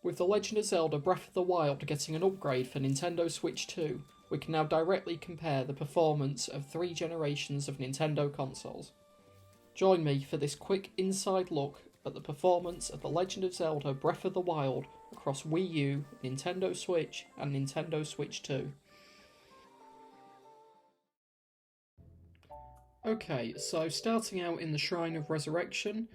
With The Legend of Zelda Breath of the Wild getting an upgrade for Nintendo Switch 2, we can now directly compare the performance of 3 generations of Nintendo consoles. Join me for this quick inside look at the performance of The Legend of Zelda Breath of the Wild across Wii U, Nintendo Switch and Nintendo Switch 2. Okay, so starting out in the Shrine of Resurrection,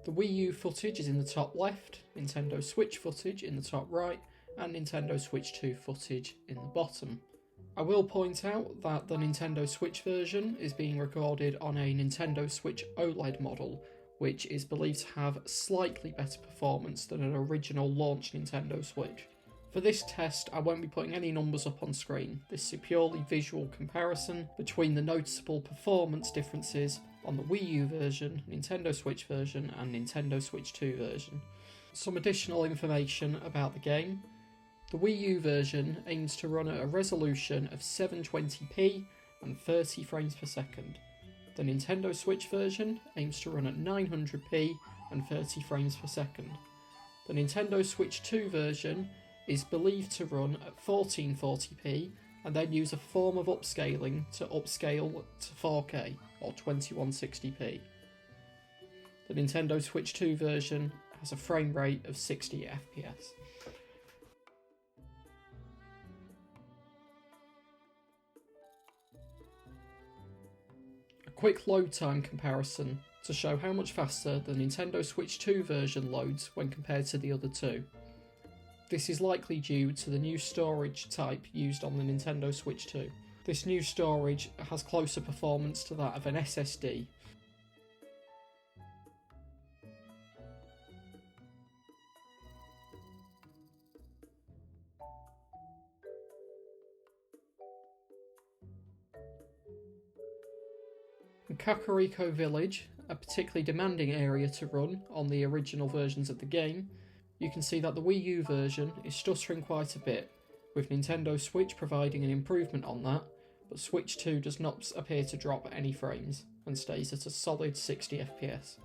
the Wii U footage is in the top left, Nintendo Switch footage in the top right, and Nintendo Switch 2 footage in the bottom. I will point out that the Nintendo Switch version is being recorded on a Nintendo Switch OLED model, which is believed to have slightly better performance than an original launch Nintendo Switch. For this test, I won't be putting any numbers up on screen. This is a purely visual comparison between the noticeable performance differences on the Wii U version, Nintendo Switch version, and Nintendo Switch 2 version. Some additional information about the game. The Wii U version aims to run at a resolution of 720p and 30 frames per second. The Nintendo Switch version aims to run at 900p and 30 frames per second. The Nintendo Switch 2 version is believed to run at 1440p and then use a form of upscaling to upscale to 4K or 2160p. The Nintendo Switch 2 version has a frame rate of 60 FPS. A quick load time comparison to show how much faster the Nintendo Switch 2 version loads when compared to the other two. This is likely due to the new storage type used on the Nintendo Switch 2. This new storage has closer performance to that of an SSD. In Kakariko Village, a particularly demanding area to run on the original versions of the game, you can see that the Wii U version is stuttering quite a bit, with Nintendo Switch providing an improvement on that, but Switch 2 does not appear to drop any frames and stays at a solid 60 FPS.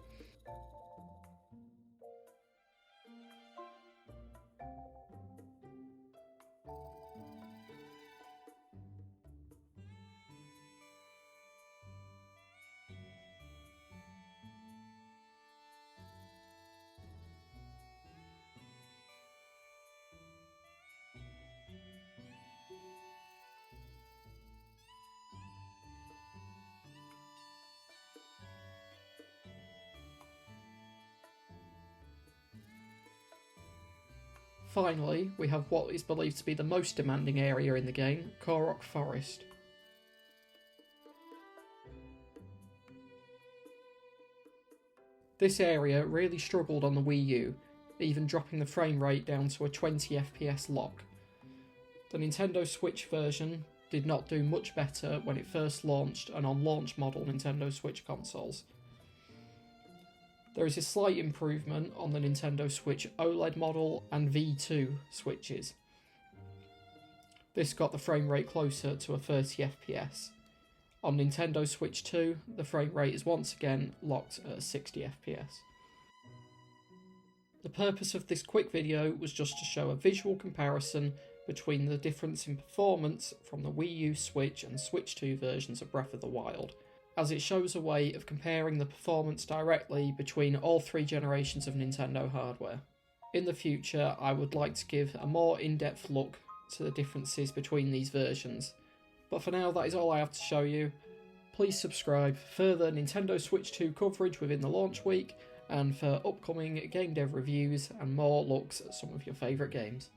Finally, we have what is believed to be the most demanding area in the game, Korok Forest. This area really struggled on the Wii U, even dropping the frame rate down to a 20 FPS lock. The Nintendo Switch version did not do much better when it first launched and on launch model Nintendo Switch consoles. There is a slight improvement on the Nintendo Switch OLED model and V2 switches. This got the frame rate closer to a 30 FPS. On Nintendo Switch 2, the frame rate is once again locked at 60 FPS. The purpose of this quick video was just to show a visual comparison between the difference in performance from the Wii U, Switch and Switch 2 versions of Breath of the Wild, as it shows a way of comparing the performance directly between all 3 generations of Nintendo hardware. In the future, I would like to give a more in-depth look to the differences between these versions. But for now, that is all I have to show you. Please subscribe for further Nintendo Switch 2 coverage within the launch week, and for upcoming game dev reviews and more looks at some of your favourite games.